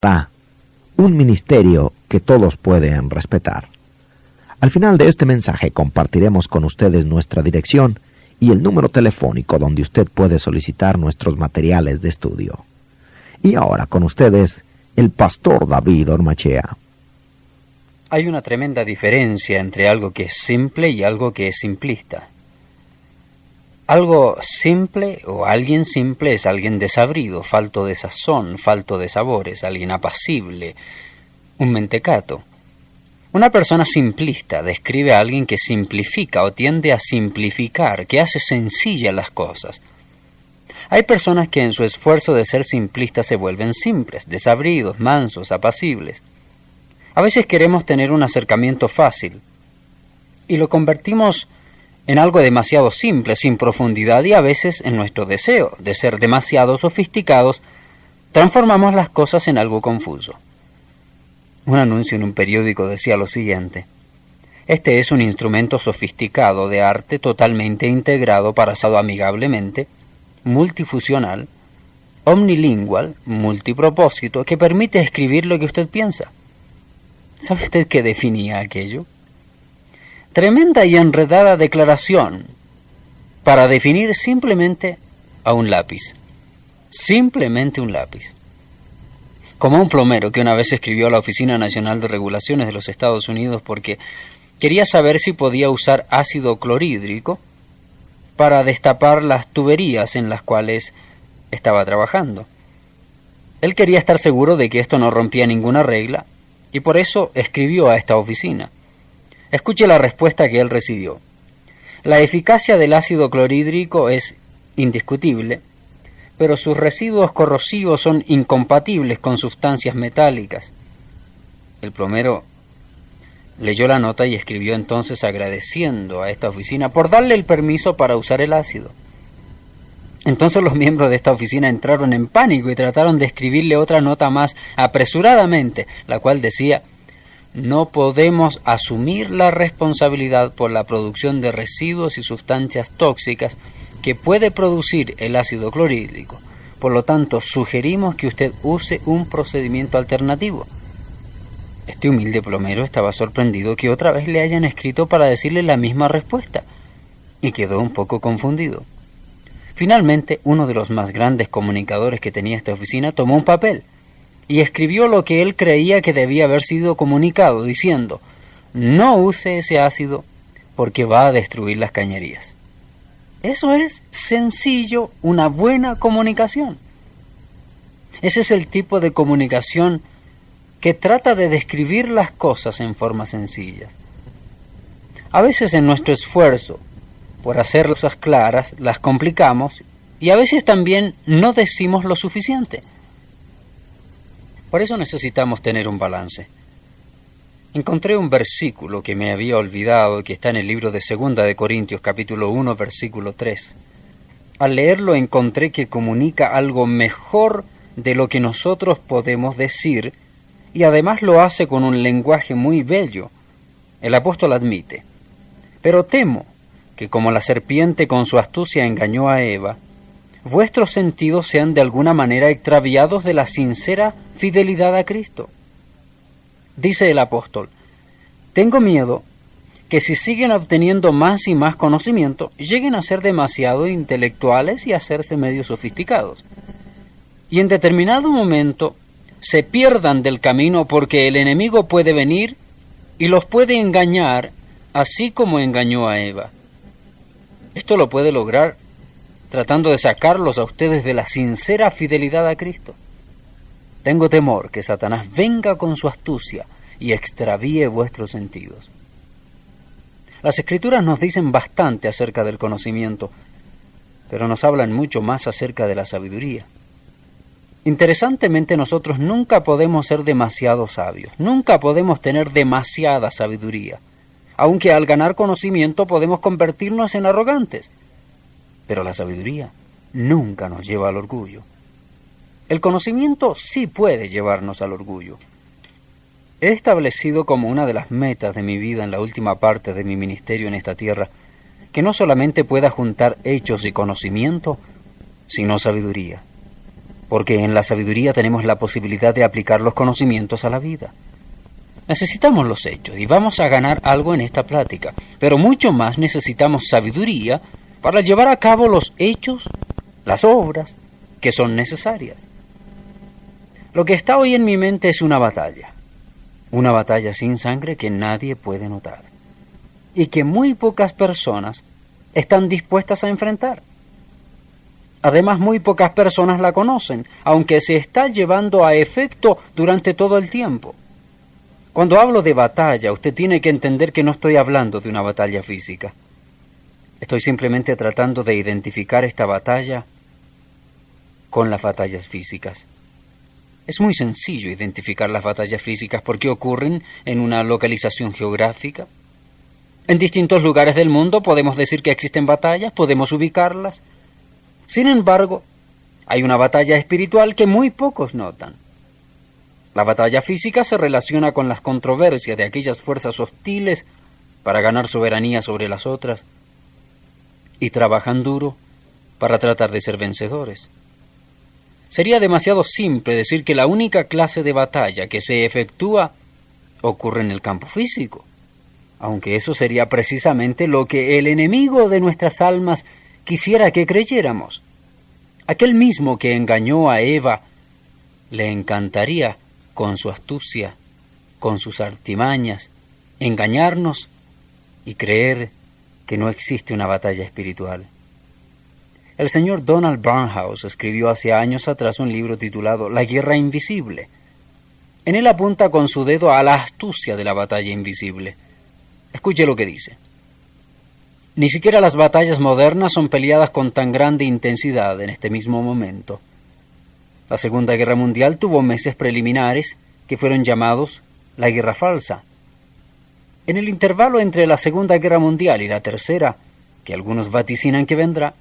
Da, un ministerio que todos pueden respetar. Al final de este mensaje compartiremos con ustedes nuestra dirección y el número telefónico donde usted puede solicitar nuestros materiales de estudio. Y ahora con ustedes, el pastor David Ormachea. Hay una tremenda diferencia entre algo que es simple y algo que es simplista. Algo simple o alguien simple es alguien desabrido, falto de sazón, falto de sabores, alguien apacible, un mentecato. Una persona simplista describe a alguien que simplifica o tiende a simplificar, que hace sencillas las cosas. Hay personas que en su esfuerzo de ser simplistas se vuelven simples, desabridos, mansos, apacibles. A veces queremos tener un acercamiento fácil y lo convertimos en algo demasiado simple, sin profundidad, y a veces en nuestro deseo de ser demasiado sofisticados, transformamos las cosas en algo confuso. Un anuncio en un periódico decía lo siguiente: este es un instrumento sofisticado de arte totalmente integrado para usado amigablemente, multifuncional, omnilingual, multipropósito, que permite escribir lo que usted piensa. ¿Sabe usted qué definía aquello? Tremenda y enredada declaración para definir simplemente a un lápiz. Simplemente un lápiz. Como un plomero que una vez escribió a la Oficina Nacional de Regulaciones de los Estados Unidos porque quería saber si podía usar ácido clorhídrico para destapar las tuberías en las cuales estaba trabajando. Él quería estar seguro de que esto no rompía ninguna regla y por eso escribió a esta oficina. Escuche la respuesta que él recibió. La eficacia del ácido clorhídrico es indiscutible, pero sus residuos corrosivos son incompatibles con sustancias metálicas. El plomero leyó la nota y escribió entonces agradeciendo a esta oficina por darle el permiso para usar el ácido. Entonces los miembros de esta oficina entraron en pánico y trataron de escribirle otra nota más apresuradamente, la cual decía: no podemos asumir la responsabilidad por la producción de residuos y sustancias tóxicas que puede producir el ácido clorhídrico. Por lo tanto, sugerimos que usted use un procedimiento alternativo. Este humilde plomero estaba sorprendido que otra vez le hayan escrito para decirle la misma respuesta y quedó un poco confundido. Finalmente, uno de los más grandes comunicadores que tenía esta oficina tomó un papel y escribió lo que él creía que debía haber sido comunicado, diciendo: no use ese ácido porque va a destruir las cañerías. Eso es sencillo, una buena comunicación. Ese es el tipo de comunicación que trata de describir las cosas en forma sencilla. A veces en nuestro esfuerzo por hacer cosas claras, las complicamos y a veces también no decimos lo suficiente. Por eso necesitamos tener un balance. Encontré un versículo que me había olvidado, que está en el libro de 2 de Corintios, capítulo 1, versículo 3. Al leerlo encontré que comunica algo mejor de lo que nosotros podemos decir y además lo hace con un lenguaje muy bello. El apóstol admite: pero temo que como la serpiente con su astucia engañó a Eva, vuestros sentidos sean de alguna manera extraviados de la sincera fidelidad a Cristo. Dice el apóstol: tengo miedo que si siguen obteniendo más y más conocimiento, lleguen a ser demasiado intelectuales y a hacerse medio sofisticados. Y en determinado momento se pierdan del camino porque el enemigo puede venir y los puede engañar, así como engañó a Eva. Esto lo puede lograr tratando de sacarlos a ustedes de la sincera fidelidad a Cristo. Tengo temor que Satanás venga con su astucia y extravíe vuestros sentidos. Las Escrituras nos dicen bastante acerca del conocimiento, pero nos hablan mucho más acerca de la sabiduría. Interesantemente, nosotros nunca podemos ser demasiado sabios, nunca podemos tener demasiada sabiduría, aunque al ganar conocimiento podemos convertirnos en arrogantes. Pero la sabiduría nunca nos lleva al orgullo. El conocimiento sí puede llevarnos al orgullo. He establecido como una de las metas de mi vida en la última parte de mi ministerio en esta tierra, que no solamente pueda juntar hechos y conocimiento, sino sabiduría. porque en la sabiduría tenemos la posibilidad de aplicar los conocimientos a la vida. Necesitamos los hechos y vamos a ganar algo en esta plática, pero mucho más necesitamos sabiduría para llevar a cabo los hechos, las obras que son necesarias. Lo que está hoy en mi mente es una batalla sin sangre que nadie puede notar y que muy pocas personas están dispuestas a enfrentar. Además, muy pocas personas la conocen, aunque se está llevando a efecto durante todo el tiempo. Cuando hablo de batalla, usted tiene que entender que no estoy hablando de una batalla física. Estoy simplemente tratando de identificar esta batalla con las batallas físicas. Es muy sencillo identificar las batallas físicas porque ocurren en una localización geográfica. En distintos lugares del mundo podemos decir que existen batallas, podemos ubicarlas. Sin embargo, hay una batalla espiritual que muy pocos notan. La batalla física se relaciona con las controversias de aquellas fuerzas hostiles para ganar soberanía sobre las otras y trabajan duro para tratar de ser vencedores. Sería demasiado simple decir que la única clase de batalla que se efectúa ocurre en el campo físico, aunque eso sería precisamente lo que el enemigo de nuestras almas quisiera que creyéramos. Aquel mismo que engañó a Eva le encantaría con su astucia, con sus artimañas, engañarnos y creer que no existe una batalla espiritual. El señor Donald Barnhouse escribió hace años atrás un libro titulado La guerra invisible. En él apunta con su dedo a la astucia de la batalla invisible. Escuche lo que dice. Ni siquiera las batallas modernas son peleadas con tan grande intensidad en este mismo momento. La Segunda Guerra Mundial tuvo meses preliminares que fueron llamados la Guerra Falsa. En el intervalo entre la Segunda Guerra Mundial y la Tercera, que algunos vaticinan que vendrá,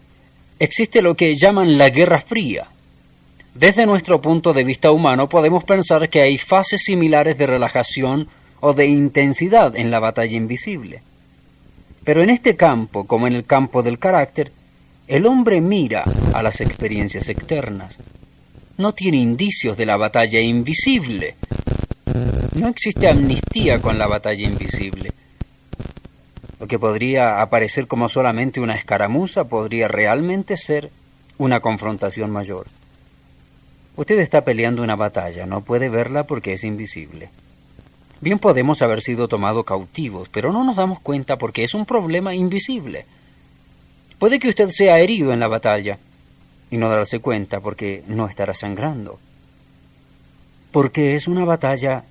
existe lo que llaman la Guerra Fría. Desde nuestro punto de vista humano podemos pensar que hay fases similares de relajación o de intensidad en la batalla invisible. Pero en este campo, como en el campo del carácter, el hombre mira a las experiencias externas. No tiene indicios de la batalla invisible. No existe amnistía con la batalla invisible. Lo que podría aparecer como solamente una escaramuza podría realmente ser una confrontación mayor. Usted está peleando una batalla, no puede verla porque es invisible. Bien podemos haber sido tomados cautivos, pero no nos damos cuenta porque es un problema invisible. Puede que usted sea herido en la batalla y no darse cuenta porque no estará sangrando. Porque es una batalla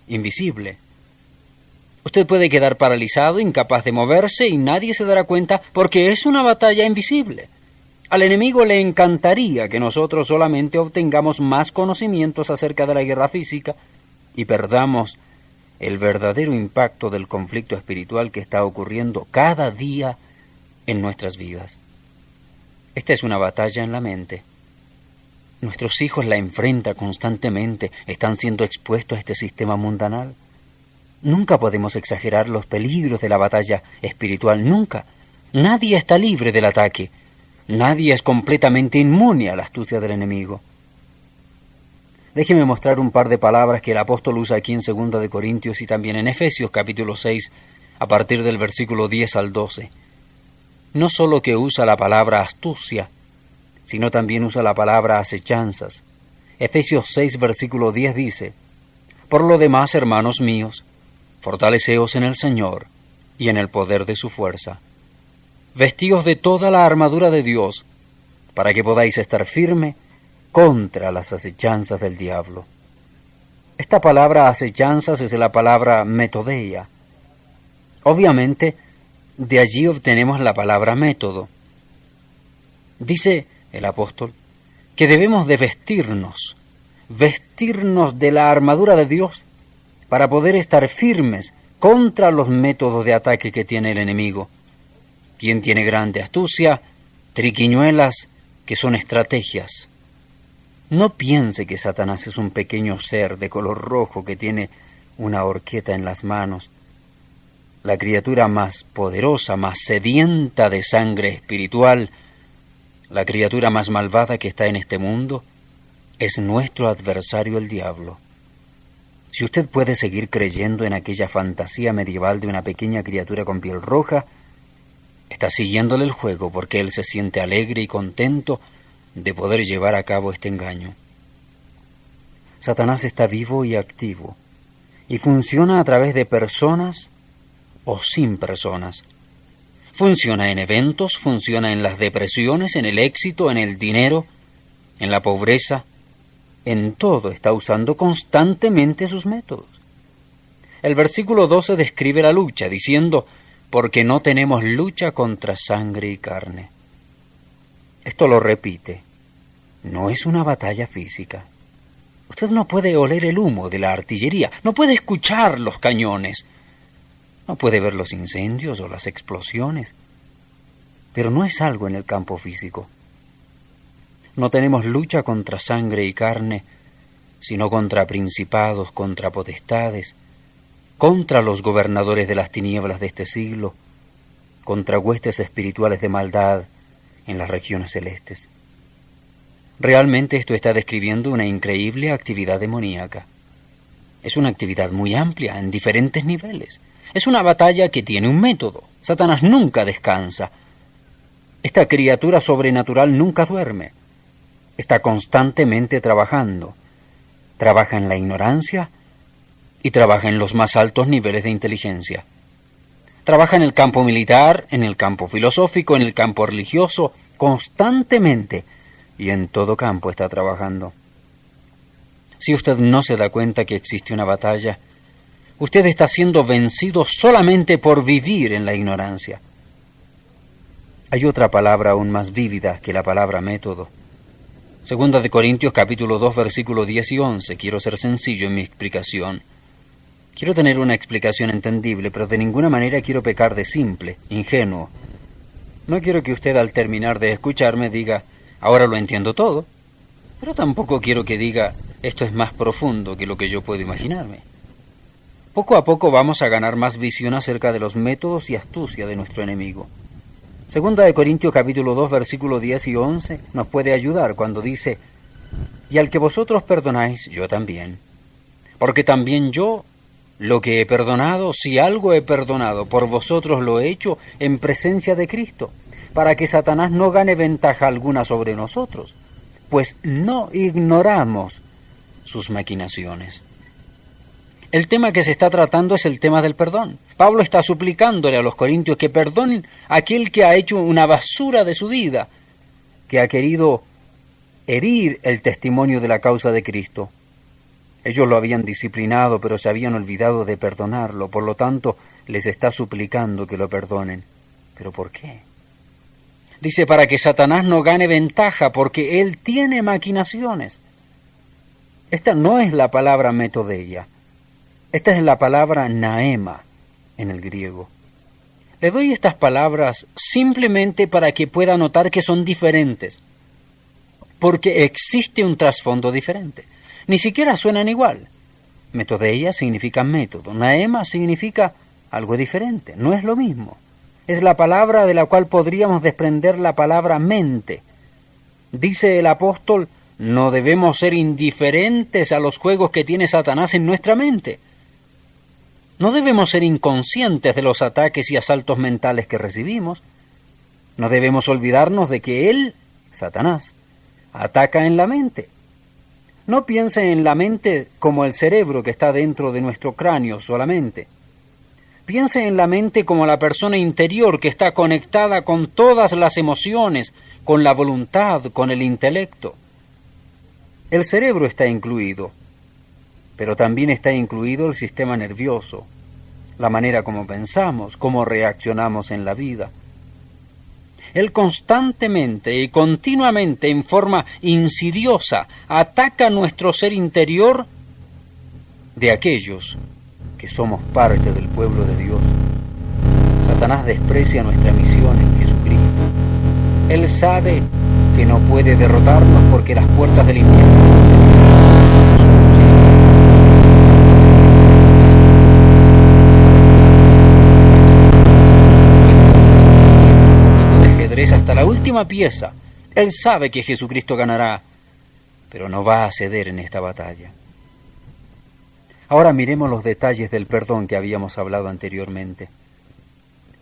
invisible. Usted puede quedar paralizado, incapaz de moverse y nadie se dará cuenta porque es una batalla invisible. Al enemigo le encantaría que nosotros solamente obtengamos más conocimientos acerca de la guerra física y perdamos el verdadero impacto del conflicto espiritual que está ocurriendo cada día en nuestras vidas. Esta es una batalla en la mente. Nuestros hijos la enfrentan constantemente, están siendo expuestos a este sistema mundanal. Nunca podemos exagerar los peligros de la batalla espiritual, nunca. Nadie está libre del ataque. Nadie es completamente inmune a la astucia del enemigo. Déjeme mostrar un par de palabras que el apóstol usa aquí en 2 de Corintios y también en Efesios capítulo 6, a partir del versículo 10 al 12. No solo que usa la palabra astucia, sino también usa la palabra acechanzas. Efesios 6, versículo 10 dice, Por lo demás, hermanos míos, fortaleceos en el Señor y en el poder de su fuerza. Vestíos de toda la armadura de Dios, para que podáis estar firme contra las acechanzas del diablo. Esta palabra acechanzas es la palabra metodeia. Obviamente, de allí obtenemos la palabra método. Dice el apóstol que debemos de vestirnos de la armadura de Dios para poder estar firmes contra los métodos de ataque que tiene el enemigo. Quien tiene grande astucia, triquiñuelas, que son estrategias. No piense que Satanás es un pequeño ser de color rojo que tiene una horqueta en las manos. La criatura más poderosa, más sedienta de sangre espiritual, la criatura más malvada que está en este mundo, es nuestro adversario el diablo. Si usted puede seguir creyendo en aquella fantasía medieval de una pequeña criatura con piel roja, está siguiéndole el juego porque él se siente alegre y contento de poder llevar a cabo este engaño. Satanás está vivo y activo, y funciona a través de personas o sin personas. Funciona en eventos, funciona en las depresiones, en el éxito, en el dinero, en la pobreza. En todo está usando constantemente sus métodos. El versículo 12 describe la lucha, diciendo, porque no tenemos lucha contra sangre y carne. Esto lo repite. No es una batalla física. Usted no puede oler el humo de la artillería, no puede escuchar los cañones, no puede ver los incendios o las explosiones, pero no es algo en el campo físico. No tenemos lucha contra sangre y carne, sino contra principados, contra potestades, contra los gobernadores de las tinieblas de este siglo, contra huestes espirituales de maldad en las regiones celestes. Realmente esto está describiendo una increíble actividad demoníaca. Es una actividad muy amplia, en diferentes niveles. Es una batalla que tiene un método. Satanás nunca descansa. Esta criatura sobrenatural nunca duerme. Está constantemente trabajando. Trabaja en la ignorancia y trabaja en los más altos niveles de inteligencia. Trabaja en el campo militar, en el campo filosófico, en el campo religioso, constantemente. Y en todo campo está trabajando. Si usted no se da cuenta que existe una batalla, usted está siendo vencido solamente por vivir en la ignorancia. Hay otra palabra aún más vívida que la palabra método. Segunda de Corintios capítulo 2 versículos 10 y 11. Quiero ser sencillo en mi explicación. Quiero tener una explicación entendible, pero de ninguna manera quiero pecar de simple, ingenuo. No quiero que usted al terminar de escucharme diga, ahora lo entiendo todo, pero tampoco quiero que diga, esto es más profundo que lo que yo puedo imaginarme. Poco a poco vamos a ganar más visión acerca de los métodos y astucia de nuestro enemigo. Segunda de Corintios capítulo 2 versículos 10 y 11 nos puede ayudar cuando dice, y al que vosotros perdonáis, yo también. Porque también yo, lo que he perdonado, si algo he perdonado, por vosotros lo he hecho en presencia de Cristo, para que Satanás no gane ventaja alguna sobre nosotros, pues no ignoramos sus maquinaciones. El tema que se está tratando es el tema del perdón. Pablo está suplicándole a los corintios que perdonen a aquel que ha hecho una basura de su vida, que ha querido herir el testimonio de la causa de Cristo. Ellos lo habían disciplinado, pero se habían olvidado de perdonarlo, por lo tanto, les está suplicando que lo perdonen. ¿Pero por qué? Dice, para que Satanás no gane ventaja, porque él tiene maquinaciones. Esta no es la palabra metodeia. Esta es la palabra naema en el griego. Le doy estas palabras simplemente para que pueda notar que son diferentes, porque existe un trasfondo diferente. Ni siquiera suenan igual. Metodeia significa método, naema significa algo diferente, no es lo mismo. Es la palabra de la cual podríamos desprender la palabra mente. Dice el apóstol, no debemos ser indiferentes a los juegos que tiene Satanás en nuestra mente. No debemos ser inconscientes de los ataques y asaltos mentales que recibimos. No debemos olvidarnos de que él, Satanás, ataca en la mente. No piense en la mente como el cerebro que está dentro de nuestro cráneo solamente. Piense en la mente como la persona interior que está conectada con todas las emociones, con la voluntad, con el intelecto. El cerebro está incluido, pero también está incluido el sistema nervioso, la manera como pensamos, cómo reaccionamos en la vida. Él constantemente y continuamente, en forma insidiosa, ataca nuestro ser interior de aquellos que somos parte del pueblo de Dios. Satanás desprecia nuestra misión en Jesucristo. Él sabe que no puede derrotarnos porque las puertas del infierno hasta la última pieza. Él sabe que Jesucristo ganará. pero no va a ceder en esta batalla. Ahora miremos los detalles del perdón que habíamos hablado anteriormente.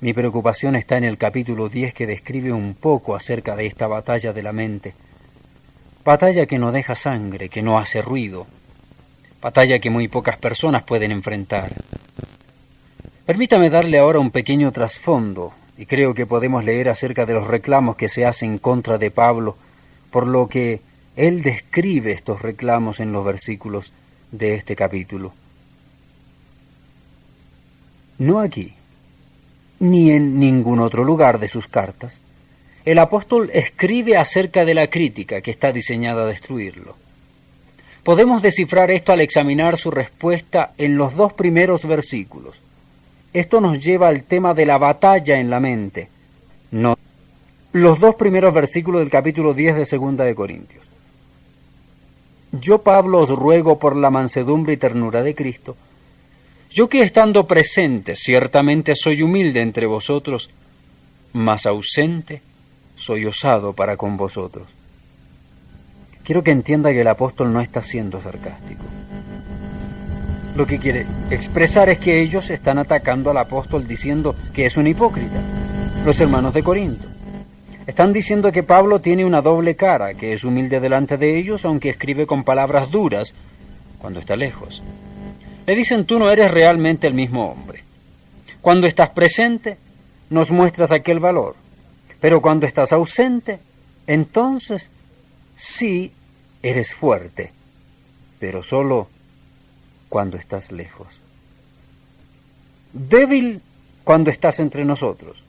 Mi preocupación está en el capítulo 10, que describe un poco acerca de esta batalla de la mente. Batalla que no deja sangre, que no hace ruido. Batalla que muy pocas personas pueden enfrentar. Permítame darle ahora un pequeño trasfondo, y creo que podemos leer acerca de los reclamos que se hacen contra de Pablo, por lo que él describe estos reclamos en los versículos de este capítulo. No aquí, ni en ningún otro lugar de sus cartas, el apóstol escribe acerca de la crítica que está diseñada a destruirlo. Podemos descifrar esto al examinar su respuesta en los 2 primeros versículos. Esto nos lleva al tema de la batalla en la mente. No, los 2 primeros versículos del capítulo 10 de 2 de Corintios. Yo, Pablo, os ruego por la mansedumbre y ternura de Cristo, yo que estando presente ciertamente soy humilde entre vosotros, mas ausente soy osado para con vosotros. Quiero que entienda que el apóstol no está siendo sarcástico. Lo que quiere expresar es que ellos están atacando al apóstol diciendo que es un hipócrita, los hermanos de Corinto. Están diciendo que Pablo tiene una doble cara, que es humilde delante de ellos, aunque escribe con palabras duras cuando está lejos. Le dicen, tú no eres realmente el mismo hombre. Cuando estás presente, nos muestras aquel valor, pero cuando estás ausente, entonces sí eres fuerte, pero solo cuando estás lejos. Débil cuando estás entre nosotros.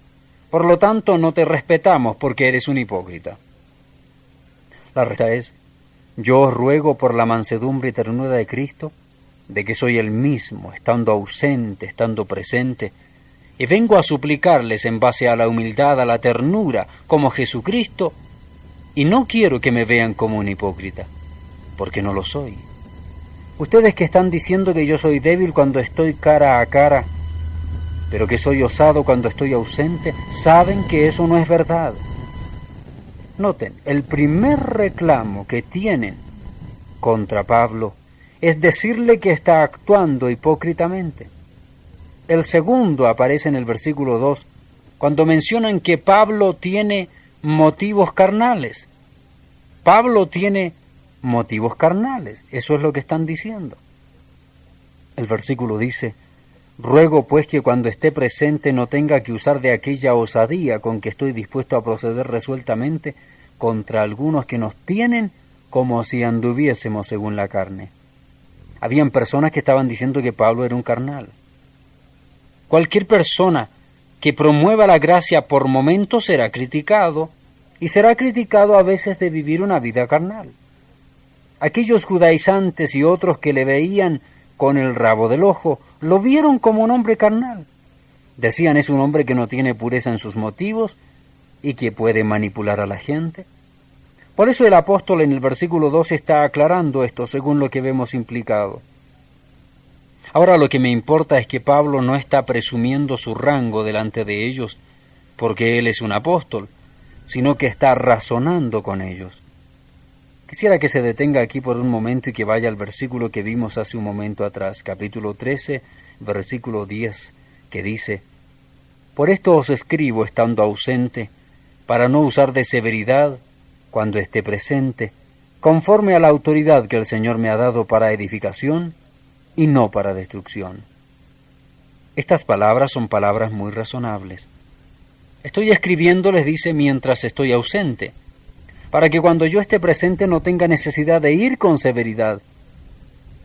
Por lo tanto, no te respetamos porque eres un hipócrita. La respuesta es, yo os ruego por la mansedumbre y ternura de Cristo, de que soy el mismo, estando ausente, estando presente, y vengo a suplicarles en base a la humildad, a la ternura, como Jesucristo, y no quiero que me vean como un hipócrita, porque no lo soy. Ustedes que están diciendo que yo soy débil cuando estoy cara a cara, pero que soy osado cuando estoy ausente, saben que eso no es verdad. Noten, el primer reclamo que tienen contra Pablo es decirle que está actuando hipócritamente. El segundo aparece en el versículo 2, cuando mencionan que Pablo tiene motivos carnales. Pablo tiene motivos carnales, eso es lo que están diciendo. El versículo dice, ruego pues que cuando esté presente no tenga que usar de aquella osadía con que estoy dispuesto a proceder resueltamente contra algunos que nos tienen como si anduviésemos según la carne. Habían personas que estaban diciendo que Pablo era un carnal. Cualquier persona que promueva la gracia por momentos será criticado, y será criticado a veces de vivir una vida carnal. Aquellos judaizantes y otros que le veían con el rabo del ojo, lo vieron como un hombre carnal. Decían, es un hombre que no tiene pureza en sus motivos y que puede manipular a la gente. Por eso el apóstol en el versículo 2 está aclarando esto según lo que vemos implicado. Ahora lo que me importa es que Pablo no está presumiendo su rango delante de ellos porque él es un apóstol, sino que está razonando con ellos. Quisiera que se detenga aquí por un momento y que vaya al versículo que vimos hace un momento atrás, capítulo 13, versículo 10, que dice, por esto os escribo estando ausente, para no usar de severidad cuando esté presente, conforme a la autoridad que el Señor me ha dado para edificación y no para destrucción. Estas palabras son palabras muy razonables. Estoy escribiendo, les dice, mientras estoy ausente, para que cuando yo esté presente no tenga necesidad de ir con severidad.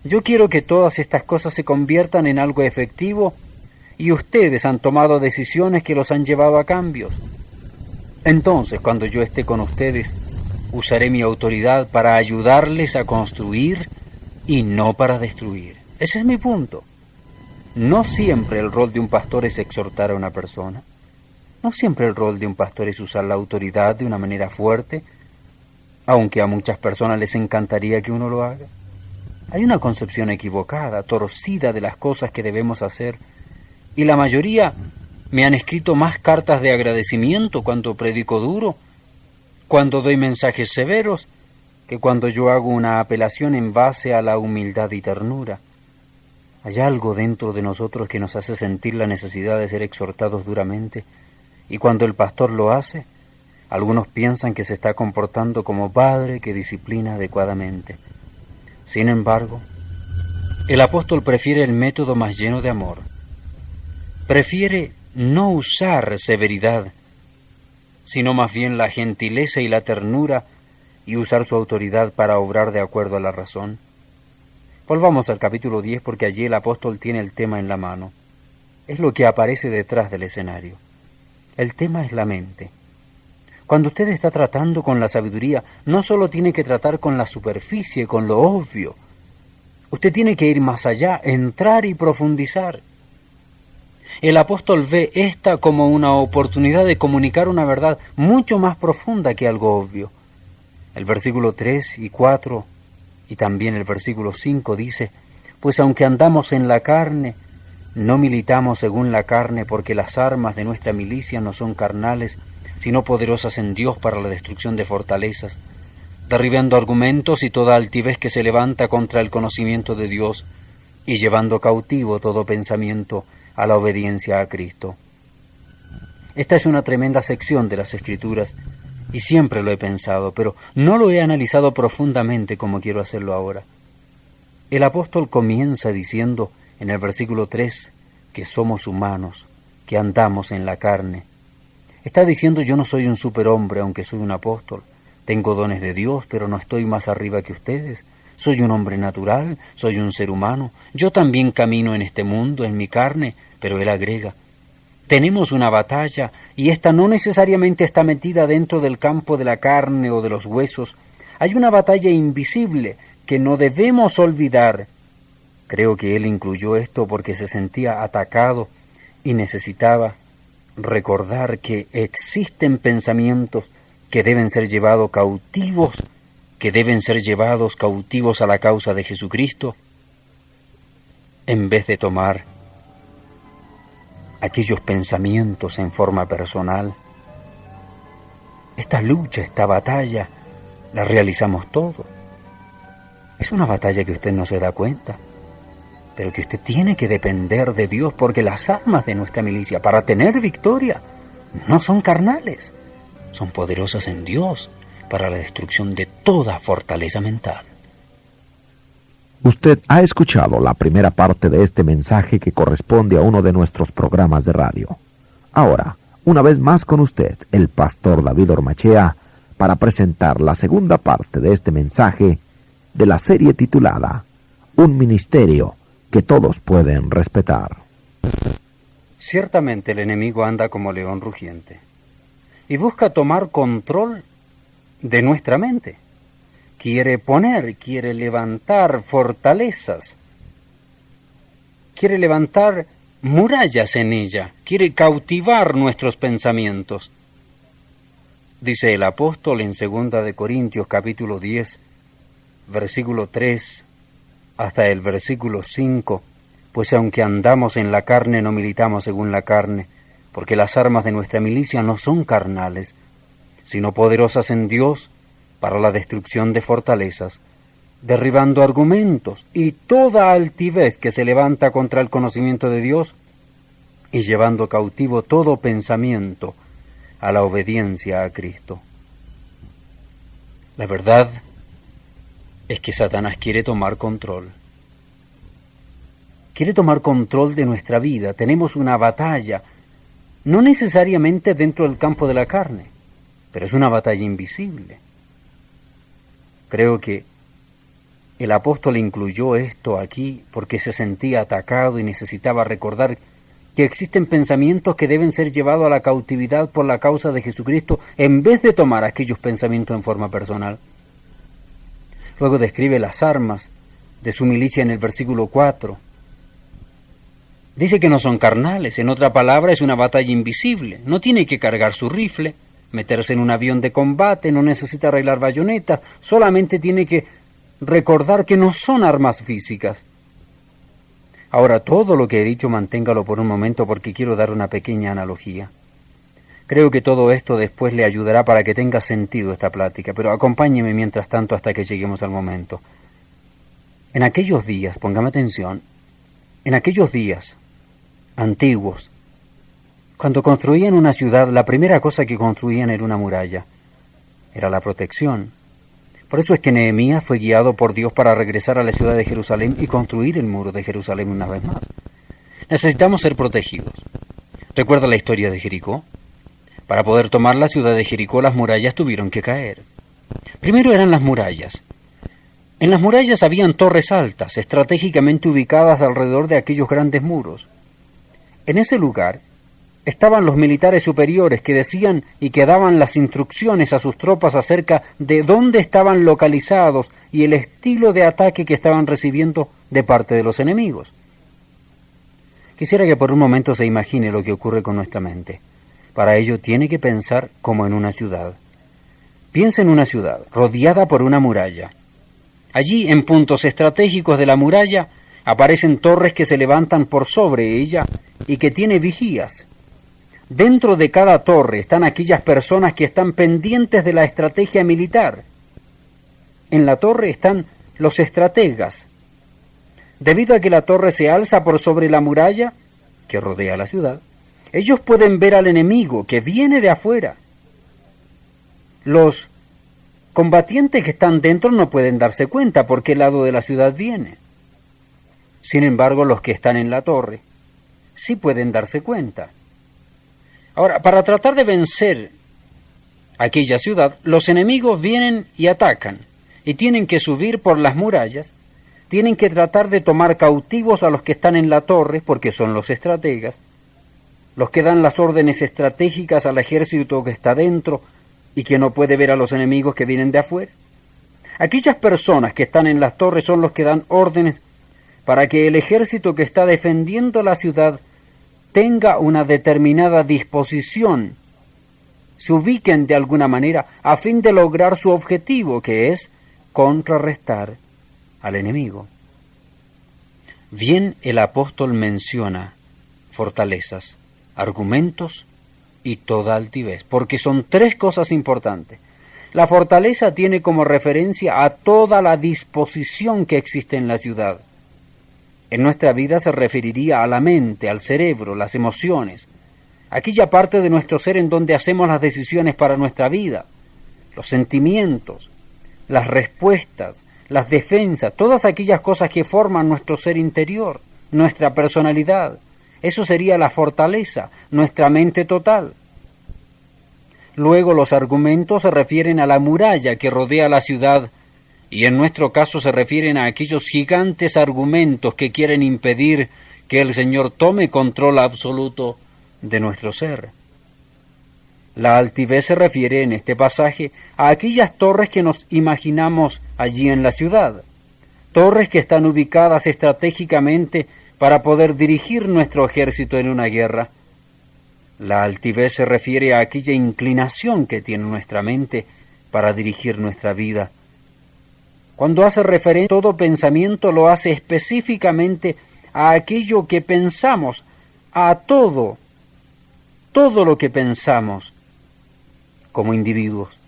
Yo quiero que todas estas cosas se conviertan en algo efectivo y ustedes han tomado decisiones que los han llevado a cambios. Entonces, cuando yo esté con ustedes, usaré mi autoridad para ayudarles a construir y no para destruir. Ese es mi punto. No siempre el rol de un pastor es exhortar a una persona. No siempre el rol de un pastor es usar la autoridad de una manera fuerte, aunque a muchas personas les encantaría que uno lo haga. Hay una concepción equivocada, torcida de las cosas que debemos hacer, y la mayoría me han escrito más cartas de agradecimiento cuando predico duro, cuando doy mensajes severos, que cuando yo hago una apelación en base a la humildad y ternura, hay algo dentro de nosotros que nos hace sentir la necesidad de ser exhortados duramente, y cuando el pastor lo hace, algunos piensan que se está comportando como padre que disciplina adecuadamente. Sin embargo, el apóstol prefiere el método más lleno de amor. Prefiere no usar severidad, sino más bien la gentileza y la ternura, y usar su autoridad para obrar de acuerdo a la razón. Volvamos al capítulo 10 porque allí el apóstol tiene el tema en la mano. Es lo que aparece detrás del escenario. El tema es la mente. Cuando usted está tratando con la sabiduría, no solo tiene que tratar con la superficie, con lo obvio. Usted tiene que ir más allá, entrar y profundizar. El apóstol ve esta como una oportunidad de comunicar una verdad mucho más profunda que algo obvio. El versículo 3 y 4 y también el versículo 5 dice: pues aunque andamos en la carne, no militamos según la carne, porque las armas de nuestra milicia no son carnales, sino poderosas en Dios para la destrucción de fortalezas, derribando argumentos y toda altivez que se levanta contra el conocimiento de Dios, y llevando cautivo todo pensamiento a la obediencia a Cristo. Esta es una tremenda sección de las Escrituras, y siempre lo he pensado, pero no lo he analizado profundamente como quiero hacerlo ahora. El apóstol comienza diciendo en el versículo 3 que somos humanos, que andamos en la carne. Está diciendo: yo no soy un superhombre aunque soy un apóstol. Tengo dones de Dios, pero no estoy más arriba que ustedes. Soy un hombre natural, soy un ser humano. Yo también camino en este mundo, en mi carne, pero él agrega: tenemos una batalla, y esta no necesariamente está metida dentro del campo de la carne o de los huesos. Hay una batalla invisible que no debemos olvidar. Creo que él incluyó esto porque se sentía atacado y necesitaba recordar que existen pensamientos que deben ser llevados cautivos, a la causa de Jesucristo, en vez de tomar aquellos pensamientos en forma personal. Esta lucha, esta batalla, la realizamos todos. Es una batalla que usted no se da cuenta, pero que usted tiene que depender de Dios, porque las armas de nuestra milicia para tener victoria no son carnales, son poderosas en Dios para la destrucción de toda fortaleza mental. Usted ha escuchado la primera parte de este mensaje que corresponde a uno de nuestros programas de radio. Ahora, una vez más con usted, el pastor David Ormachea, para presentar la segunda parte de este mensaje de la serie titulada Un ministerio que todos pueden respetar. Ciertamente el enemigo anda como león rugiente y busca tomar control de nuestra mente. Quiere levantar fortalezas, quiere levantar murallas en ella, quiere cautivar nuestros pensamientos. Dice el apóstol en 2 de Corintios capítulo 10, versículo 3 hasta el versículo 5, pues aunque andamos en la carne, no militamos según la carne, porque las armas de nuestra milicia no son carnales, sino poderosas en Dios para la destrucción de fortalezas, derribando argumentos y toda altivez que se levanta contra el conocimiento de Dios, y llevando cautivo todo pensamiento a la obediencia a Cristo. La verdad es que Satanás quiere tomar control. Quiere tomar control de nuestra vida. Tenemos una batalla, no necesariamente dentro del campo de la carne, pero es una batalla invisible. Creo que el apóstol incluyó esto aquí porque se sentía atacado y necesitaba recordar que existen pensamientos que deben ser llevados a la cautividad por la causa de Jesucristo, en vez de tomar aquellos pensamientos en forma personal. Luego describe las armas de su milicia en el versículo 4. Dice que no son carnales, en otra palabra es una batalla invisible. No tiene que cargar su rifle, meterse en un avión de combate, no necesita arreglar bayonetas, solamente tiene que recordar que no son armas físicas. Ahora, todo lo que he dicho manténgalo por un momento porque quiero dar una pequeña analogía. Creo que todo esto después le ayudará para que tenga sentido esta plática, pero acompáñeme mientras tanto hasta que lleguemos al momento. En aquellos días, póngame atención, en aquellos días antiguos, cuando construían una ciudad, la primera cosa que construían era una muralla, era la protección. Por eso es que Nehemías fue guiado por Dios para regresar a la ciudad de Jerusalén y construir el muro de Jerusalén una vez más. Necesitamos ser protegidos. ¿Recuerda la historia de Jericó? Para poder tomar la ciudad de Jericó, las murallas tuvieron que caer. Primero eran las murallas. En las murallas habían torres altas, estratégicamente ubicadas alrededor de aquellos grandes muros. En ese lugar estaban los militares superiores que decían y que daban las instrucciones a sus tropas acerca de dónde estaban localizados y el estilo de ataque que estaban recibiendo de parte de los enemigos. Quisiera que por un momento se imagine lo que ocurre con nuestra mente. Para ello tiene que pensar como en una ciudad. Piensa en una ciudad rodeada por una muralla. Allí, en puntos estratégicos de la muralla, aparecen torres que se levantan por sobre ella y que tiene vigías. Dentro de cada torre están aquellas personas que están pendientes de la estrategia militar. En la torre están los estrategas. Debido a que la torre se alza por sobre la muralla que rodea la ciudad, ellos pueden ver al enemigo que viene de afuera. Los combatientes que están dentro no pueden darse cuenta por qué lado de la ciudad viene. Sin embargo, los que están en la torre sí pueden darse cuenta. Ahora, para tratar de vencer aquella ciudad, los enemigos vienen y atacan, y tienen que subir por las murallas, tienen que tratar de tomar cautivos a los que están en la torre, porque son los estrategas, los que dan las órdenes estratégicas al ejército que está dentro y que no puede ver a los enemigos que vienen de afuera. Aquellas personas que están en las torres son los que dan órdenes para que el ejército que está defendiendo la ciudad tenga una determinada disposición, se ubiquen de alguna manera a fin de lograr su objetivo, que es contrarrestar al enemigo. Bien, el apóstol menciona fortalezas, argumentos y toda altivez, porque son tres cosas importantes. La fortaleza tiene como referencia a toda la disposición que existe en la ciudad. En nuestra vida se referiría a la mente, al cerebro, las emociones, aquella parte de nuestro ser en donde hacemos las decisiones para nuestra vida, los sentimientos, las respuestas, las defensas, todas aquellas cosas que forman nuestro ser interior, nuestra personalidad. Eso sería la fortaleza, nuestra mente total. Luego los argumentos se refieren a la muralla que rodea la ciudad, y en nuestro caso se refieren a aquellos gigantes argumentos que quieren impedir que el Señor tome control absoluto de nuestro ser. La altivez se refiere en este pasaje a aquellas torres que nos imaginamos allí en la ciudad, torres que están ubicadas estratégicamente para poder dirigir nuestro ejército en una guerra. La altivez se refiere a aquella inclinación que tiene nuestra mente para dirigir nuestra vida. Cuando hace referencia, todo pensamiento lo hace específicamente a aquello que pensamos, a todo lo que pensamos como individuos.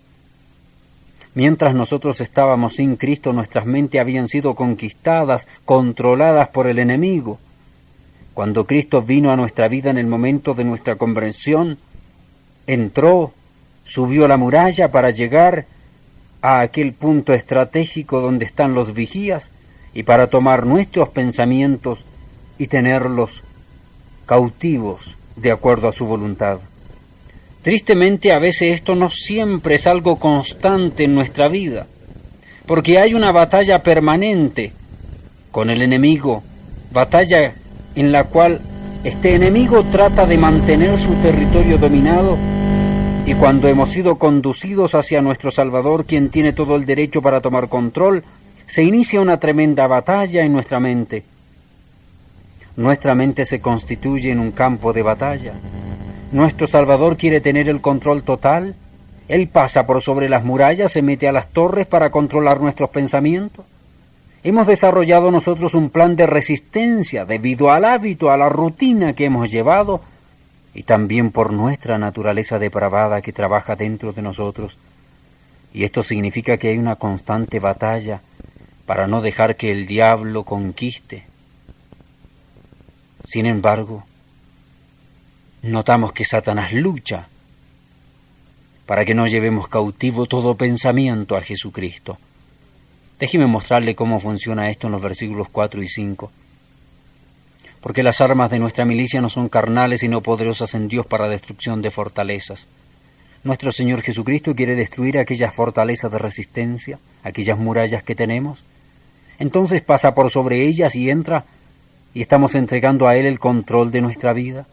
Mientras nosotros estábamos sin Cristo, nuestras mentes habían sido conquistadas, controladas por el enemigo. Cuando Cristo vino a nuestra vida en el momento de nuestra conversión, entró, subió la muralla para llegar a aquel punto estratégico donde están los vigías y para tomar nuestros pensamientos y tenerlos cautivos de acuerdo a su voluntad. Tristemente, a veces esto no siempre es algo constante en nuestra vida, porque hay una batalla permanente con el enemigo, batalla en la cual este enemigo trata de mantener su territorio dominado, y cuando hemos sido conducidos hacia nuestro Salvador, quien tiene todo el derecho para tomar control, se inicia una tremenda batalla en nuestra mente. Nuestra mente se constituye en un campo de batalla. Nuestro Salvador quiere tener el control total. Él pasa por sobre las murallas, se mete a las torres para controlar nuestros pensamientos. Hemos desarrollado nosotros un plan de resistencia debido al hábito, a la rutina que hemos llevado, y también por nuestra naturaleza depravada que trabaja dentro de nosotros. Y esto significa que hay una constante batalla para no dejar que el diablo conquiste. Sin embargo, notamos que Satanás lucha para que no llevemos cautivo todo pensamiento a Jesucristo. Déjeme mostrarle cómo funciona esto en los versículos 4 y 5. Porque las armas de nuestra milicia no son carnales, sino poderosas en Dios para destrucción de fortalezas. Nuestro Señor Jesucristo quiere destruir aquellas fortalezas de resistencia, aquellas murallas que tenemos. Entonces pasa por sobre ellas y entra, y estamos entregando a Él el control de nuestra vida.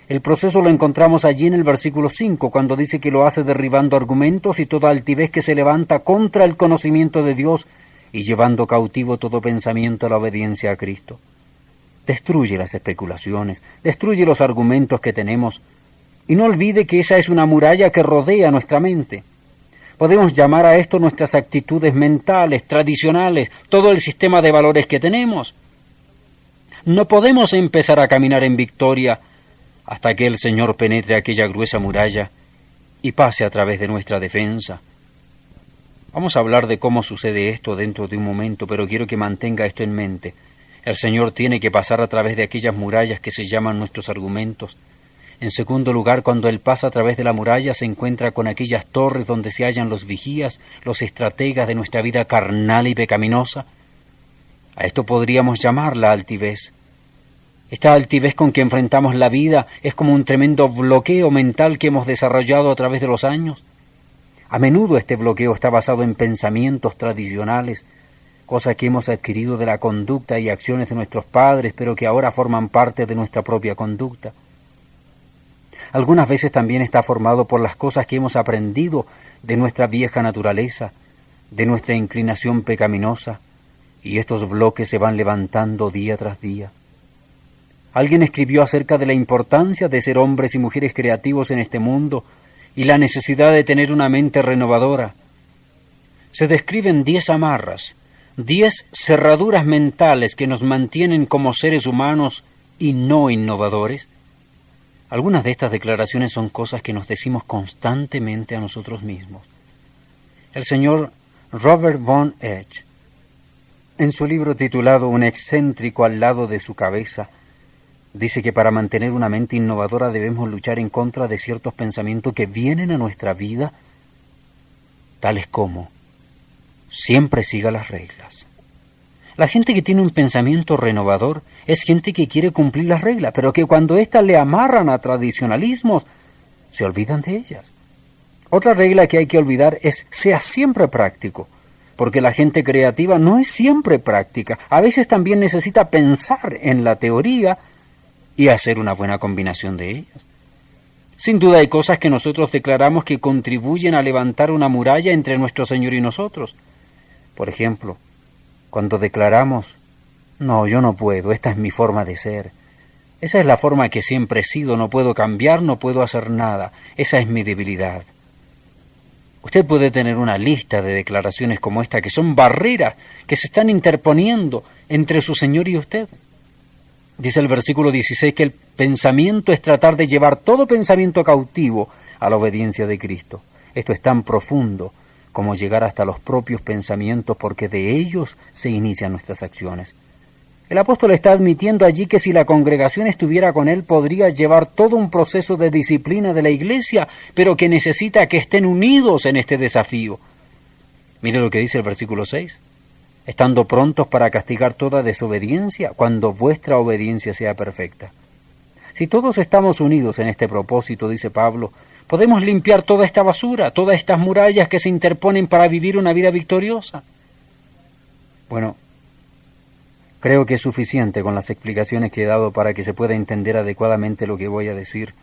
El proceso lo encontramos allí en el versículo 5, cuando dice que lo hace derribando argumentos y toda altivez que se levanta contra el conocimiento de Dios y llevando cautivo todo pensamiento a la obediencia a Cristo. Destruye las especulaciones, destruye los argumentos que tenemos y no olvide que esa es una muralla que rodea nuestra mente. Podemos llamar a esto nuestras actitudes mentales, tradicionales, todo el sistema de valores que tenemos. No podemos empezar a caminar en victoria hasta que el Señor penetre aquella gruesa muralla y pase a través de nuestra defensa. Vamos a hablar de cómo sucede esto dentro de un momento, pero quiero que mantenga esto en mente. El Señor tiene que pasar a través de aquellas murallas que se llaman nuestros argumentos. En segundo lugar, cuando Él pasa a través de la muralla, se encuentra con aquellas torres donde se hallan los vigías, los estrategas de nuestra vida carnal y pecaminosa. A esto podríamos llamar la altivez. Esta altivez con que enfrentamos la vida es como un tremendo bloqueo mental que hemos desarrollado a través de los años. A menudo este bloqueo está basado en pensamientos tradicionales, cosas que hemos adquirido de la conducta y acciones de nuestros padres, pero que ahora forman parte de nuestra propia conducta. Algunas veces también está formado por las cosas que hemos aprendido de nuestra vieja naturaleza, de nuestra inclinación pecaminosa, y estos bloques se van levantando día tras día. Alguien escribió acerca de la importancia de ser hombres y mujeres creativos en este mundo y la necesidad de tener una mente renovadora. Se describen 10 amarras, 10 cerraduras mentales que nos mantienen como seres humanos y no innovadores. Algunas de estas declaraciones son cosas que nos decimos constantemente a nosotros mismos. El señor Robert von Edge, en su libro titulado Un excéntrico al lado de su cabeza, dice que para mantener una mente innovadora debemos luchar en contra de ciertos pensamientos que vienen a nuestra vida, tales como: siempre siga las reglas. La gente que tiene un pensamiento renovador es gente que quiere cumplir las reglas, pero que cuando éstas le amarran a tradicionalismos, se olvidan de ellas. Otra regla que hay que olvidar es: sea siempre práctico, porque la gente creativa no es siempre práctica. A veces también necesita pensar en la teoría y hacer una buena combinación de ellas. Sin duda hay cosas que nosotros declaramos que contribuyen a levantar una muralla entre nuestro Señor y nosotros. Por ejemplo, cuando declaramos: no, yo no puedo, esta es mi forma de ser. Esa es la forma que siempre he sido, no puedo cambiar, no puedo hacer nada. Esa es mi debilidad. Usted puede tener una lista de declaraciones como esta que son barreras que se están interponiendo entre su Señor y usted. Dice el versículo 16 que el pensamiento es tratar de llevar todo pensamiento cautivo a la obediencia de Cristo. Esto es tan profundo como llegar hasta los propios pensamientos, porque de ellos se inician nuestras acciones. El apóstol está admitiendo allí que si la congregación estuviera con él, podría llevar todo un proceso de disciplina de la iglesia, pero que necesita que estén unidos en este desafío. Mire lo que dice el versículo 6. Estando prontos para castigar toda desobediencia, cuando vuestra obediencia sea perfecta. Si todos estamos unidos en este propósito, dice Pablo, podemos limpiar toda esta basura, todas estas murallas que se interponen para vivir una vida victoriosa. Bueno, creo que es suficiente con las explicaciones que he dado para que se pueda entender adecuadamente lo que voy a decir.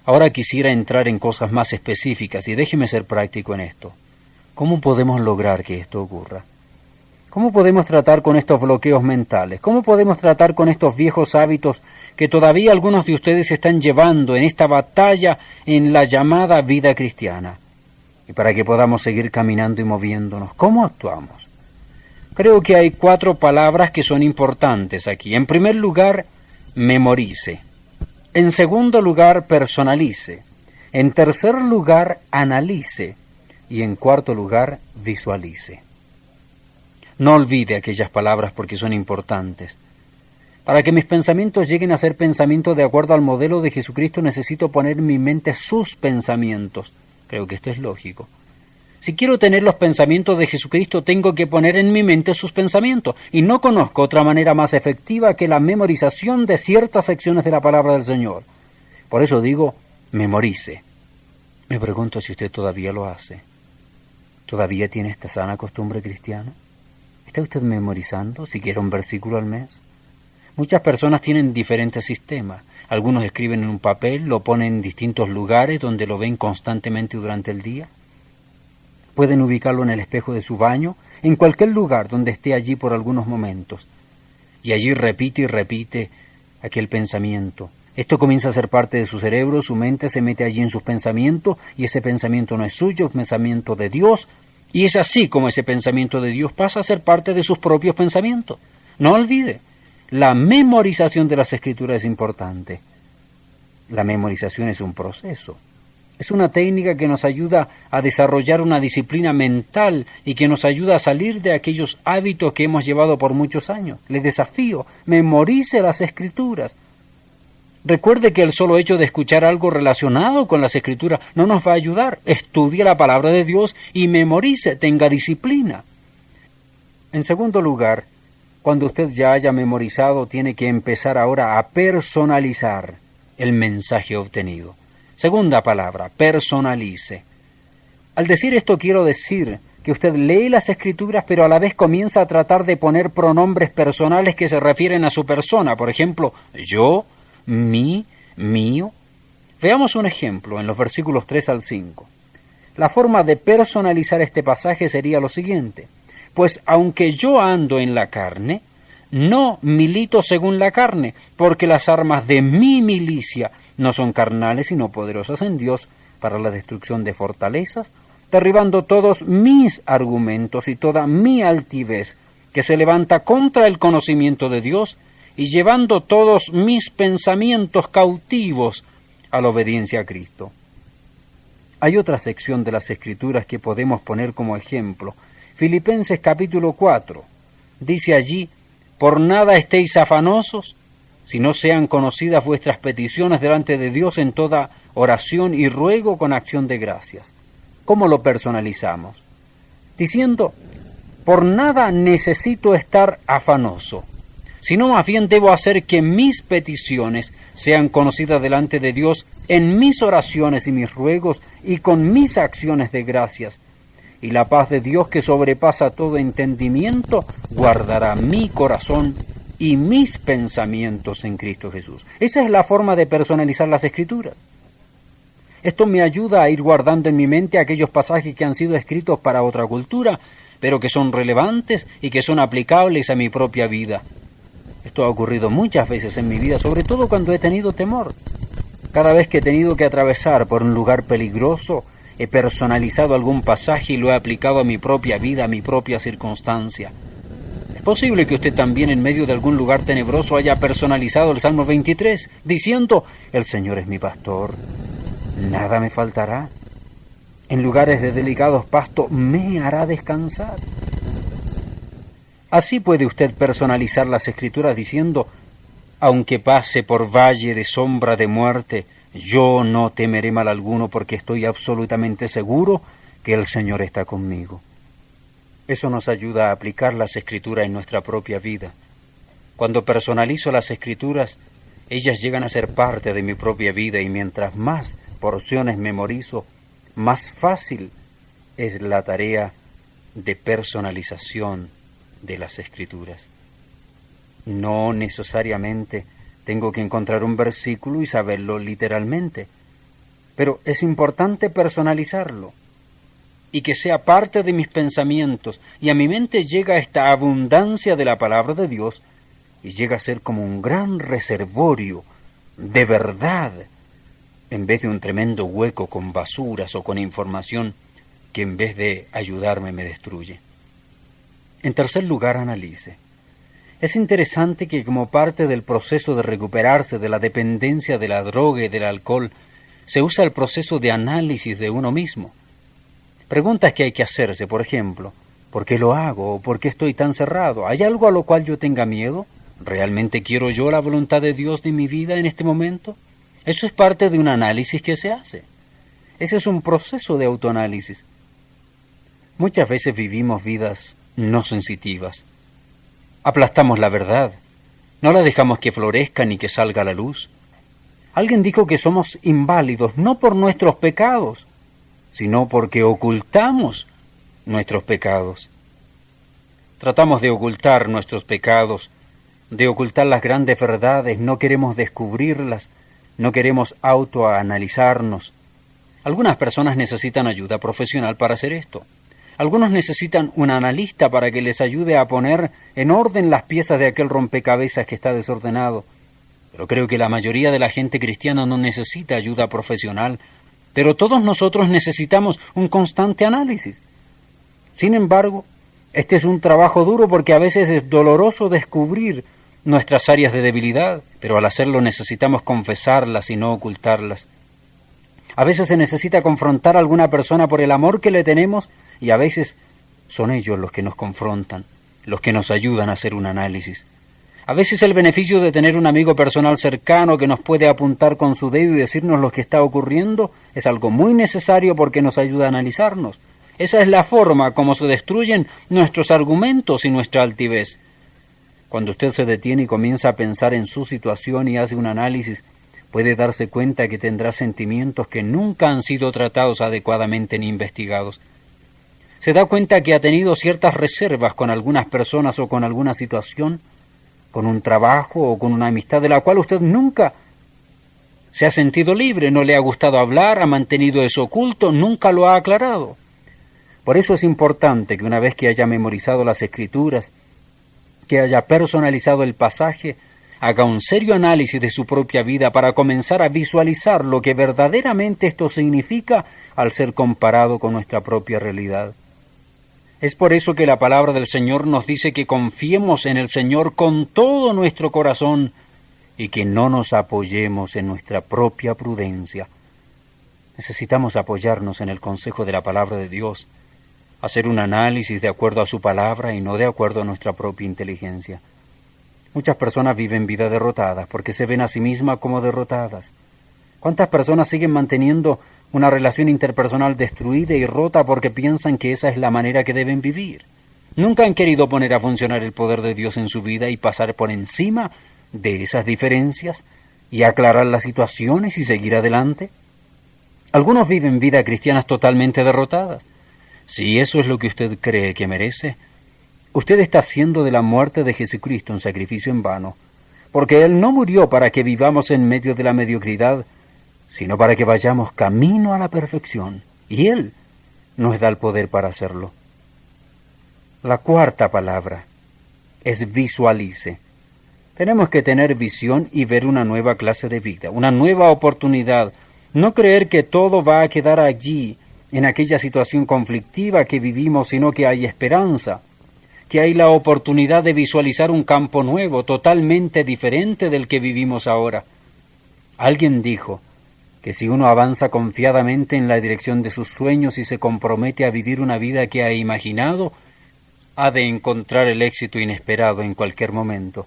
Ahora quisiera entrar en cosas más específicas y déjeme ser práctico en esto. ¿Cómo podemos lograr que esto ocurra? ¿Cómo podemos tratar con estos bloqueos mentales? ¿Cómo podemos tratar con estos viejos hábitos que todavía algunos de ustedes están llevando en esta batalla en la llamada vida cristiana? Y para que podamos seguir caminando y moviéndonos, ¿cómo actuamos? Creo que hay 4 palabras que son importantes aquí. En primer lugar, memorice. En segundo lugar, personalice. En tercer lugar, analice. Y en cuarto lugar, visualice. No olvide aquellas palabras porque son importantes. Para que mis pensamientos lleguen a ser pensamientos de acuerdo al modelo de Jesucristo, necesito poner en mi mente sus pensamientos. Creo que esto es lógico. Si quiero tener los pensamientos de Jesucristo, tengo que poner en mi mente sus pensamientos. Y no conozco otra manera más efectiva que la memorización de ciertas secciones de la palabra del Señor. Por eso digo, memorice. Me pregunto si usted todavía lo hace. ¿Todavía tiene esta sana costumbre cristiana? ¿Está usted memorizando siquiera un versículo al mes? Muchas personas tienen diferentes sistemas. Algunos escriben en un papel, lo ponen en distintos lugares donde lo ven constantemente durante el día. Pueden ubicarlo en el espejo de su baño, en cualquier lugar donde esté allí por algunos momentos. Y allí repite y repite aquel pensamiento. Esto comienza a ser parte de su cerebro, su mente se mete allí en sus pensamientos, y ese pensamiento no es suyo, es pensamiento de Dios, y es así como ese pensamiento de Dios pasa a ser parte de sus propios pensamientos. No olvide, la memorización de las Escrituras es importante. La memorización es un proceso. Es una técnica que nos ayuda a desarrollar una disciplina mental y que nos ayuda a salir de aquellos hábitos que hemos llevado por muchos años. Le desafío, memorice las Escrituras. Recuerde que el solo hecho de escuchar algo relacionado con las Escrituras no nos va a ayudar. Estudie la palabra de Dios y memorice, tenga disciplina. En segundo lugar, cuando usted ya haya memorizado, tiene que empezar ahora a personalizar el mensaje obtenido. Segunda palabra, personalice. Al decir esto quiero decir que usted lee las Escrituras, pero a la vez comienza a tratar de poner pronombres personales que se refieren a su persona. Por ejemplo, yo, mí, mío. Veamos un ejemplo en los versículos 3 al 5. La forma de personalizar este pasaje sería lo siguiente. Pues aunque yo ando en la carne, no milito según la carne, porque las armas de mi milicia no son carnales, sino poderosas en Dios para la destrucción de fortalezas, derribando todos mis argumentos y toda mi altivez que se levanta contra el conocimiento de Dios, y llevando todos mis pensamientos cautivos a la obediencia a Cristo. Hay otra sección de las Escrituras que podemos poner como ejemplo. Filipenses capítulo 4, dice allí, por nada estéis afanosos, si no sean conocidas vuestras peticiones delante de Dios en toda oración y ruego con acción de gracias. ¿Cómo lo personalizamos? Diciendo, por nada necesito estar afanoso, sino más bien debo hacer que mis peticiones sean conocidas delante de Dios en mis oraciones y mis ruegos y con mis acciones de gracias. Y la paz de Dios, que sobrepasa todo entendimiento, guardará mi corazón y mis pensamientos en Cristo Jesús. Esa es la forma de personalizar las Escrituras. Esto me ayuda a ir guardando en mi mente aquellos pasajes que han sido escritos para otra cultura, pero que son relevantes y que son aplicables a mi propia vida. Esto ha ocurrido muchas veces en mi vida, sobre todo cuando he tenido temor. Cada vez que he tenido que atravesar por un lugar peligroso, he personalizado algún pasaje y lo he aplicado a mi propia vida, a mi propia circunstancia. Es posible que usted también en medio de algún lugar tenebroso haya personalizado el Salmo 23, diciendo, el Señor es mi pastor, nada me faltará. En lugares de delicados pastos me hará descansar. Así puede usted personalizar las Escrituras diciendo, aunque pase por valle de sombra de muerte, yo no temeré mal alguno porque estoy absolutamente seguro que el Señor está conmigo. Eso nos ayuda a aplicar las Escrituras en nuestra propia vida. Cuando personalizo las Escrituras, ellas llegan a ser parte de mi propia vida y mientras más porciones memorizo, más fácil es la tarea de personalización de las Escrituras. No necesariamente tengo que encontrar un versículo y saberlo literalmente, pero es importante personalizarlo y que sea parte de mis pensamientos, y a mi mente llega esta abundancia de la palabra de Dios y llega a ser como un gran reservorio de verdad, en vez de un tremendo hueco con basuras o con información que en vez de ayudarme me destruye. En tercer lugar, analice. Es interesante que como parte del proceso de recuperarse de la dependencia de la droga y del alcohol, se usa el proceso de análisis de uno mismo. Preguntas que hay que hacerse, por ejemplo, ¿por qué lo hago? ¿O por qué estoy tan cerrado? ¿Hay algo a lo cual yo tenga miedo? ¿Realmente quiero yo la voluntad de Dios de mi vida en este momento? Eso es parte de un análisis que se hace. Ese es un proceso de autoanálisis. Muchas veces vivimos vidas no sensitivas. Aplastamos la verdad. No la dejamos que florezca ni que salga a la luz. Alguien dijo que somos inválidos no por nuestros pecados, sino porque ocultamos nuestros pecados. Tratamos de ocultar nuestros pecados, de ocultar las grandes verdades, no queremos descubrirlas, no queremos autoanalizarnos. Algunas personas necesitan ayuda profesional para hacer esto. Algunos necesitan un analista para que les ayude a poner en orden las piezas de aquel rompecabezas que está desordenado. Pero creo que la mayoría de la gente cristiana no necesita ayuda profesional, pero todos nosotros necesitamos un constante análisis. Sin embargo, este es un trabajo duro porque a veces es doloroso descubrir nuestras áreas de debilidad, pero al hacerlo necesitamos confesarlas y no ocultarlas. A veces se necesita confrontar a alguna persona por el amor que le tenemos y a veces son ellos los que nos confrontan, los que nos ayudan a hacer un análisis. A veces el beneficio de tener un amigo personal cercano que nos puede apuntar con su dedo y decirnos lo que está ocurriendo es algo muy necesario porque nos ayuda a analizarnos. Esa es la forma como se destruyen nuestros argumentos y nuestra altivez. Cuando usted se detiene y comienza a pensar en su situación y hace un análisis, puede darse cuenta que tendrá sentimientos que nunca han sido tratados adecuadamente ni investigados. Se da cuenta que ha tenido ciertas reservas con algunas personas o con alguna situación, con un trabajo o con una amistad de la cual usted nunca se ha sentido libre, no le ha gustado hablar, ha mantenido eso oculto, nunca lo ha aclarado. Por eso es importante que una vez que haya memorizado las Escrituras, que haya personalizado el pasaje, haga un serio análisis de su propia vida para comenzar a visualizar lo que verdaderamente esto significa al ser comparado con nuestra propia realidad. Es por eso que la palabra del Señor nos dice que confiemos en el Señor con todo nuestro corazón y que no nos apoyemos en nuestra propia prudencia. Necesitamos apoyarnos en el consejo de la palabra de Dios, hacer un análisis de acuerdo a su palabra y no de acuerdo a nuestra propia inteligencia. Muchas personas viven vidas derrotadas porque se ven a sí mismas como derrotadas. ¿Cuántas personas siguen manteniendo una relación interpersonal destruida y rota porque piensan que esa es la manera que deben vivir? Nunca han querido poner a funcionar el poder de Dios en su vida y pasar por encima de esas diferencias y aclarar las situaciones y seguir adelante. Algunos viven vidas cristianas totalmente derrotadas. Si eso es lo que usted cree que merece, usted está haciendo de la muerte de Jesucristo un sacrificio en vano, porque Él no murió para que vivamos en medio de la mediocridad, sino para que vayamos camino a la perfección, y Él nos da el poder para hacerlo. La cuarta palabra es visualice. Tenemos que tener visión y ver una nueva clase de vida, una nueva oportunidad, no creer que todo va a quedar allí, en aquella situación conflictiva que vivimos, sino que hay esperanza, que hay la oportunidad de visualizar un campo nuevo, totalmente diferente del que vivimos ahora. Alguien dijo que si uno avanza confiadamente en la dirección de sus sueños y se compromete a vivir una vida que ha imaginado, ha de encontrar el éxito inesperado en cualquier momento.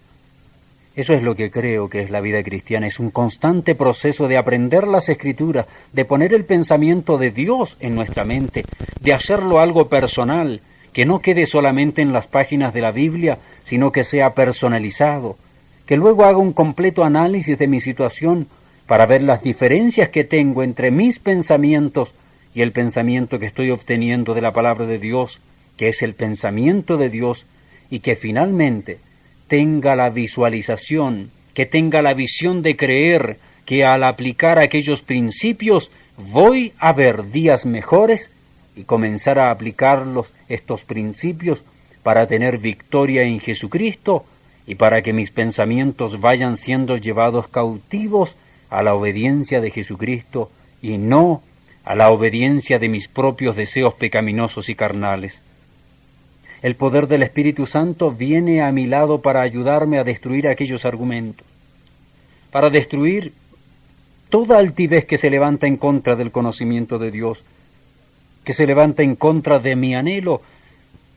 Eso es lo que creo que es la vida cristiana, es un constante proceso de aprender las Escrituras, de poner el pensamiento de Dios en nuestra mente, de hacerlo algo personal, que no quede solamente en las páginas de la Biblia, sino que sea personalizado, que luego haga un completo análisis de mi situación para ver las diferencias que tengo entre mis pensamientos y el pensamiento que estoy obteniendo de la palabra de Dios, que es el pensamiento de Dios, y que finalmente tenga la visualización, que tenga la visión de creer que al aplicar aquellos principios voy a ver días mejores y comenzar a aplicarlos estos principios para tener victoria en Jesucristo y para que mis pensamientos vayan siendo llevados cautivos a la obediencia de Jesucristo y no a la obediencia de mis propios deseos pecaminosos y carnales. El poder del Espíritu Santo viene a mi lado para ayudarme a destruir aquellos argumentos, para destruir toda altivez que se levanta en contra del conocimiento de Dios, que se levanta en contra de mi anhelo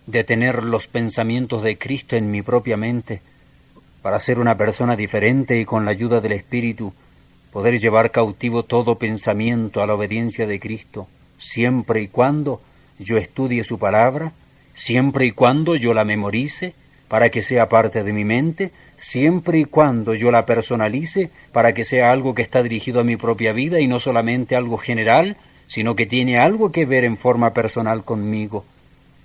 de tener los pensamientos de Cristo en mi propia mente, para ser una persona diferente y con la ayuda del Espíritu poder llevar cautivo todo pensamiento a la obediencia de Cristo, siempre y cuando yo estudie su palabra, siempre y cuando yo la memorice para que sea parte de mi mente, siempre y cuando yo la personalice para que sea algo que está dirigido a mi propia vida y no solamente algo general, sino que tiene algo que ver en forma personal conmigo.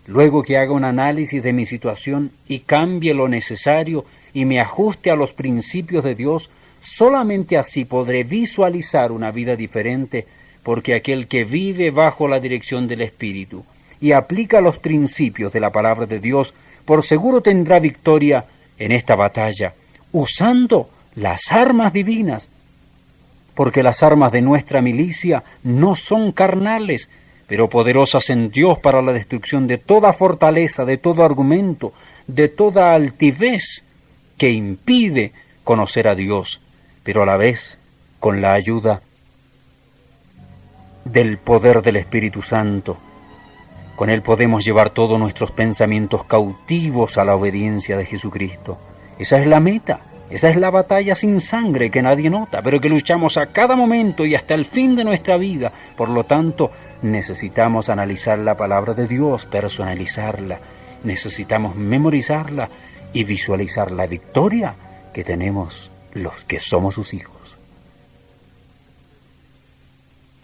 Luego que haga un análisis de mi situación y cambie lo necesario y me ajuste a los principios de Dios, solamente así podré visualizar una vida diferente, porque aquel que vive bajo la dirección del Espíritu y aplica los principios de la palabra de Dios, por seguro tendrá victoria en esta batalla, usando las armas divinas, porque las armas de nuestra milicia no son carnales, pero poderosas en Dios para la destrucción de toda fortaleza, de todo argumento, de toda altivez que impide conocer a Dios, pero a la vez con la ayuda del poder del Espíritu Santo. Con él podemos llevar todos nuestros pensamientos cautivos a la obediencia de Jesucristo. Esa es la meta, esa es la batalla sin sangre que nadie nota, pero que luchamos a cada momento y hasta el fin de nuestra vida. Por lo tanto, necesitamos analizar la palabra de Dios, personalizarla, necesitamos memorizarla y visualizar la victoria que tenemos los que somos sus hijos.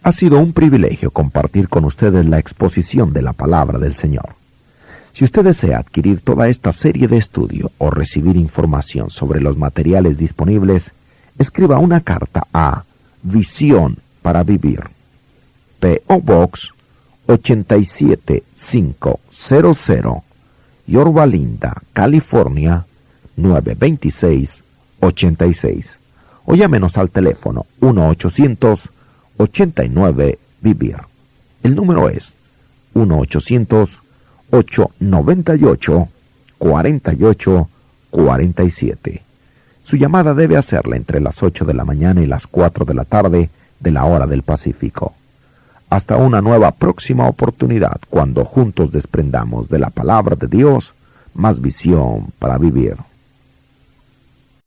Ha sido un privilegio compartir con ustedes la exposición de la palabra del Señor. Si usted desea adquirir toda esta serie de estudio o recibir información sobre los materiales disponibles, escriba una carta a Visión para Vivir, P.O. Box 87500, Yorba Linda, California 92686, o llámenos al teléfono 1-800-89-VIVIR. El número es 1-800-898-4847. Su llamada debe hacerla entre las 8 de la mañana y las 4 de la tarde de la hora del Pacífico. Hasta una nueva próxima oportunidad, cuando juntos desprendamos de la palabra de Dios más visión para vivir.